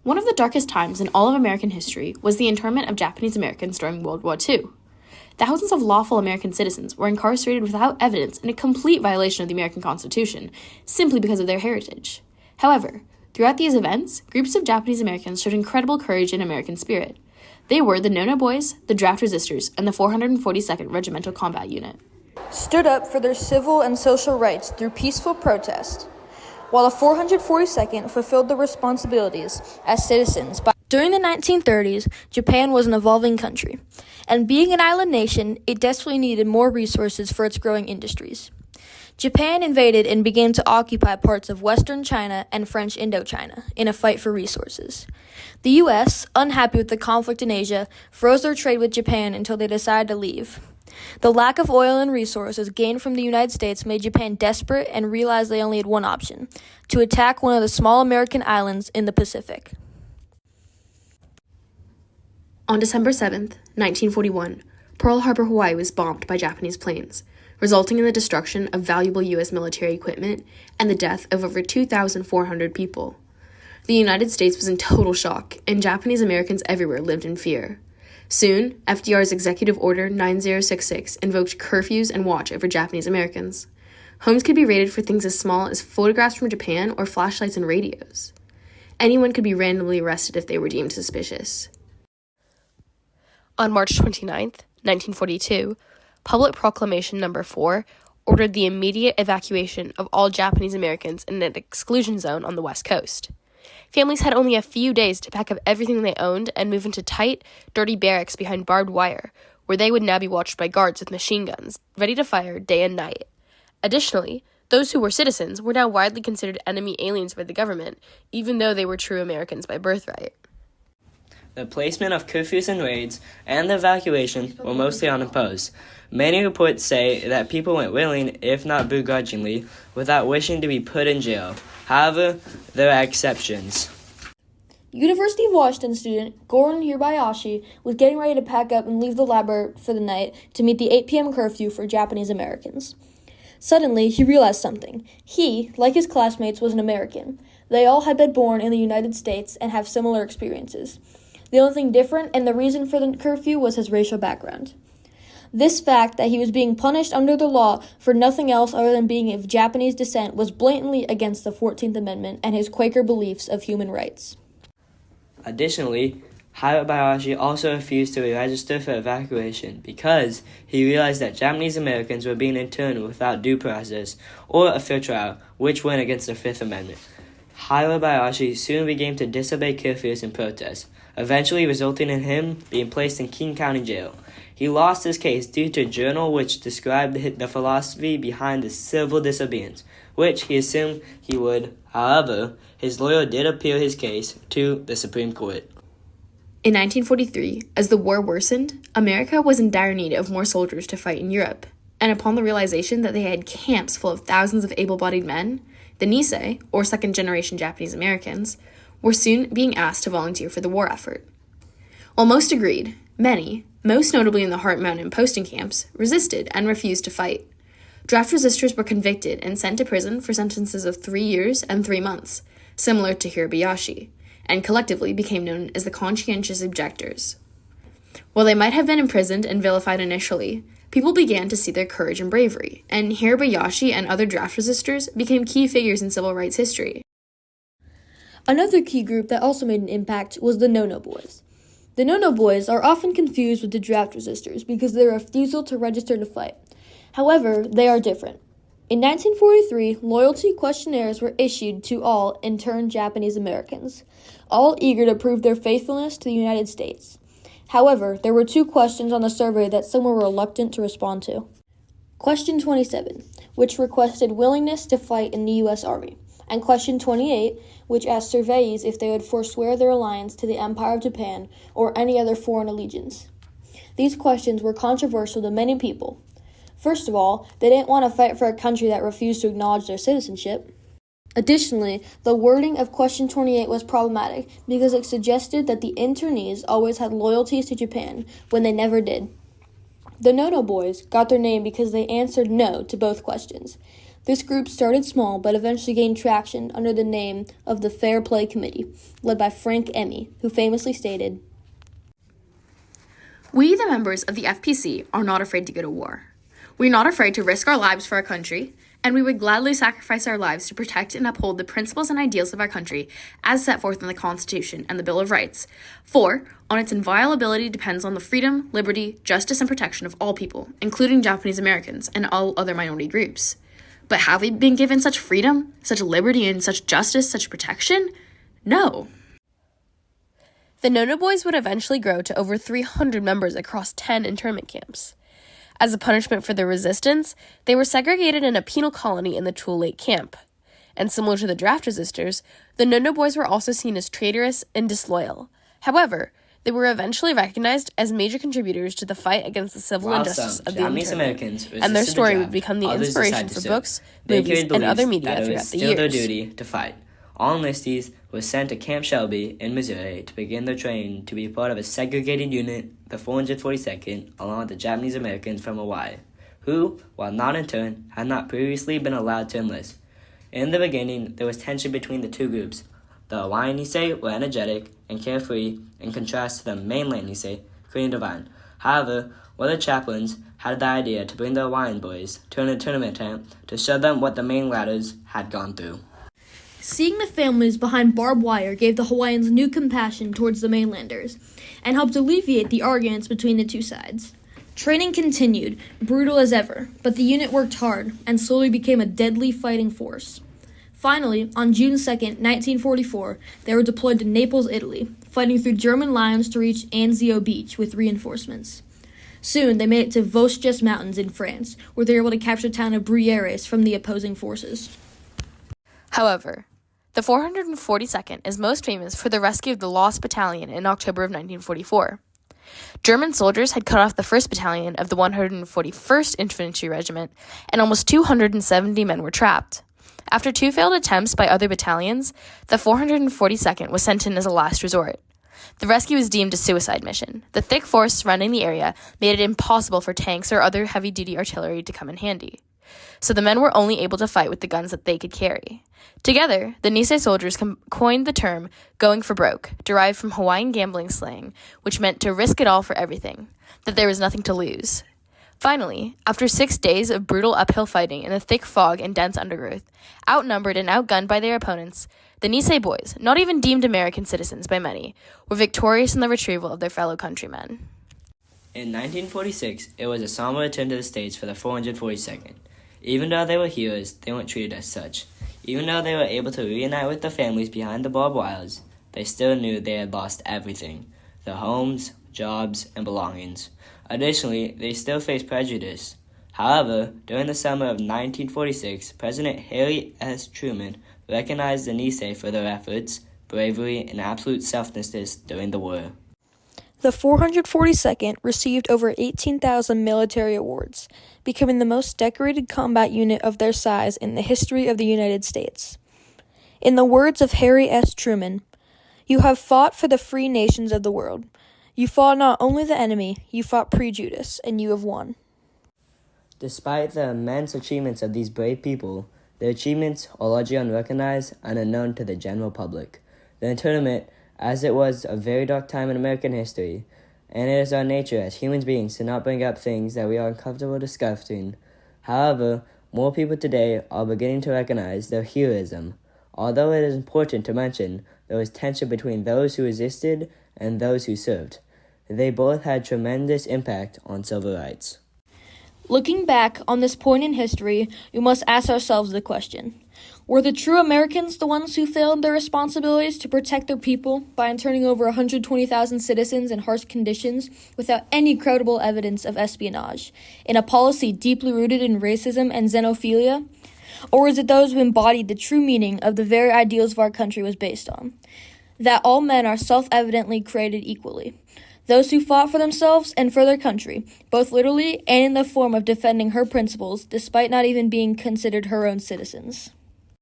One of the darkest times in all of American history was the internment of Japanese Americans during World War II. Thousands of lawful American citizens were incarcerated without evidence in a complete violation of the American Constitution, simply because of their heritage. However, throughout these events, groups of Japanese Americans showed incredible courage and American spirit. They were the No-No Boys, the Draft Resistors, and the 442nd Regimental Combat Unit. Stood up for their civil and social rights through peaceful protest, while the 442nd fulfilled their responsibilities as citizens. During the 1930s, Japan was an evolving country, and being an island nation, it desperately needed more resources for its growing industries. Japan invaded and began to occupy parts of Western China and French Indochina in a fight for resources. The U.S., unhappy with the conflict in Asia, froze their trade with Japan until they decided to leave. The lack of oil and resources gained from the United States made Japan desperate and realized they only had one option: to attack one of the small American islands in the Pacific. On December 7th, 1941, Pearl Harbor, Hawaii was bombed by Japanese planes, resulting in the destruction of valuable U.S. military equipment and the death of over 2,400 people. The United States was in total shock, and Japanese Americans everywhere lived in fear. Soon, FDR's Executive Order 9066 invoked curfews and watch over Japanese Americans. Homes could be raided for things as small as photographs from Japan or flashlights and radios. Anyone could be randomly arrested if they were deemed suspicious. On March 29, 1942, Public Proclamation No. 4 ordered the immediate evacuation of all Japanese Americans in an exclusion zone on the West Coast. Families had only a few days to pack up everything they owned and move into tight, dirty barracks behind barbed wire, where they would now be watched by guards with machine guns, ready to fire day and night. Additionally, those who were citizens were now widely considered enemy aliens by the government, even though they were true Americans by birthright. The placement of curfews and raids and the evacuation were mostly unopposed. Many reports say that people went willing, if not begrudgingly, without wishing to be put in jail. However, there are exceptions. University of Washington student Goran Hirabayashi was getting ready to pack up and leave the library for the night to meet the 8 p.m. curfew for Japanese Americans. Suddenly, he realized something. He, like his classmates, was an American. They all had been born in the United States and have similar experiences. The only thing different and the reason for the curfew was his racial background. This fact that he was being punished under the law for nothing else other than being of Japanese descent was blatantly against the 14th Amendment and his Quaker beliefs of human rights. Additionally, Hirabayashi also refused to register for evacuation because he realized that Japanese Americans were being interned without due process or a fair trial, which went against the Fifth Amendment. Hirabayashi soon began to disobey curfews and protests, eventually resulting in him being placed in King County Jail. He lost his case due to a journal which described the philosophy behind the civil disobedience, which he assumed he would. However, his lawyer did appeal his case to the Supreme Court. In 1943, as the war worsened, America was in dire need of more soldiers to fight in Europe, and upon the realization that they had camps full of thousands of able-bodied men, the Nisei, or second-generation Japanese Americans, were soon being asked to volunteer for the war effort. While most agreed, many, most notably in the Heart Mountain posting camps, resisted and refused to fight. Draft resistors were convicted and sent to prison for sentences of 3 years and 3 months, similar to Hirabayashi, and collectively became known as the conscientious objectors. While they might have been imprisoned and vilified initially, people began to see their courage and bravery, and Hirabayashi and other draft resistors became key figures in civil rights history. Another key group that also made an impact was the No-No Boys. The No-No Boys are often confused with the draft resistors because of their refusal to register to fight. However, they are different. In 1943, loyalty questionnaires were issued to all interned Japanese Americans, all eager to prove their faithfulness to the United States. However, there were 2 questions on the survey that some were reluctant to respond to. Question 27, which requested willingness to fight in the U.S. Army, and Question 28, which asked surveyees if they would forswear their alliance to the Empire of Japan or any other foreign allegiance. These questions were controversial to many people. First of all, they didn't want to fight for a country that refused to acknowledge their citizenship. Additionally, the wording of Question 28 was problematic because it suggested that the internees always had loyalties to Japan when they never did. The No-No Boys got their name because they answered no to both questions. This group started small but eventually gained traction under the name of the Fair Play Committee, led by Frank Emmy, who famously stated, "We, the members of the FPC, are not afraid to go to war. We are not afraid to risk our lives for our country, and we would gladly sacrifice our lives to protect and uphold the principles and ideals of our country as set forth in the Constitution and the Bill of Rights. For, on its inviolability depends on the freedom, liberty, justice, and protection of all people, including Japanese Americans and all other minority groups. But have we been given such freedom, such liberty, and such justice, such protection? No." The No-No Boys would eventually grow to over 300 members across 10 internment camps. As a punishment for their resistance, they were segregated in a penal colony in the Tule Lake camp. And similar to the draft resistors, the No-No Boys were also seen as traitorous and disloyal. However, they were eventually recognized as major contributors to the fight against the civil injustice of the Japanese internment, Americans and their resisted story the would draft, become the others inspiration decided for to books, sue. They movies, carried and other belief media that it throughout was the still their years. duty to fight. All enlistees were sent to Camp Shelby in Missouri to begin their training to be part of a segregated unit, the 442nd, along with the Japanese Americans from Hawaii, who, while not interned, had not previously been allowed to enlist. In the beginning, there was tension between the two groups. The Hawaiian Nisei were energetic and carefree in contrast to the mainland Nisei, Korean Divine. However, one of the chaplains had the idea to bring the Hawaiian boys to an internment camp to show them what the mainlanders had gone through. Seeing the families behind barbed wire gave the Hawaiians new compassion towards the mainlanders and helped alleviate the arguments between the two sides. Training continued, brutal as ever, but the unit worked hard and slowly became a deadly fighting force. Finally, on June 2, 1944, they were deployed to Naples, Italy, fighting through German lines to reach Anzio Beach with reinforcements. Soon, they made it to Vosges Mountains in France, where they were able to capture the town of Bruyères from the opposing forces. However, the 442nd is most famous for the rescue of the Lost Battalion in October of 1944. German soldiers had cut off the 1st Battalion of the 141st Infantry Regiment, and almost 270 men were trapped. After 2 failed attempts by other battalions, the 442nd was sent in as a last resort. The rescue was deemed a suicide mission. The thick forest surrounding the area made it impossible for tanks or other heavy-duty artillery to come in handy. So the men were only able to fight with the guns that they could carry. Together, the Nisei soldiers coined the term going for broke, derived from Hawaiian gambling slang, which meant to risk it all for everything, that there was nothing to lose. Finally, after 6 days of brutal uphill fighting in the thick fog and dense undergrowth, outnumbered and outgunned by their opponents, the Nisei boys, not even deemed American citizens by many, were victorious in the retrieval of their fellow countrymen. In 1946, it was a somber return to the States for the 442nd. Even though they were heroes, they weren't treated as such. Even though they were able to reunite with the families behind the barbed wires, they still knew they had lost everything: their homes, jobs, and belongings. Additionally, they still faced prejudice. However, during the summer of 1946, President Harry S. Truman recognized the Nisei for their efforts, bravery, and absolute selflessness during the war. The 442nd received over 18,000 military awards, becoming the most decorated combat unit of their size in the history of the United States. In the words of Harry S. Truman, "You have fought for the free nations of the world. You fought not only the enemy, you fought prejudice, and you have won." Despite the immense achievements of these brave people, their achievements are largely unrecognized and unknown to the general public. The internment, as it was a very dark time in American history, and it is our nature as human beings to not bring up things that we are uncomfortable discussing. However, more people today are beginning to recognize their heroism. Although it is important to mention, there was tension between those who resisted and those who served. They both had tremendous impact on civil rights. Looking back on this point in history, we must ask ourselves the question: were the true Americans the ones who failed their responsibilities to protect their people by interning over 120,000 citizens in harsh conditions without any credible evidence of espionage, in a policy deeply rooted in racism and xenophilia? Or was it those who embodied the true meaning of the very ideals of our country was based on? That all men are self-evidently created equally. Those who fought for themselves and for their country, both literally and in the form of defending her principles, despite not even being considered her own citizens.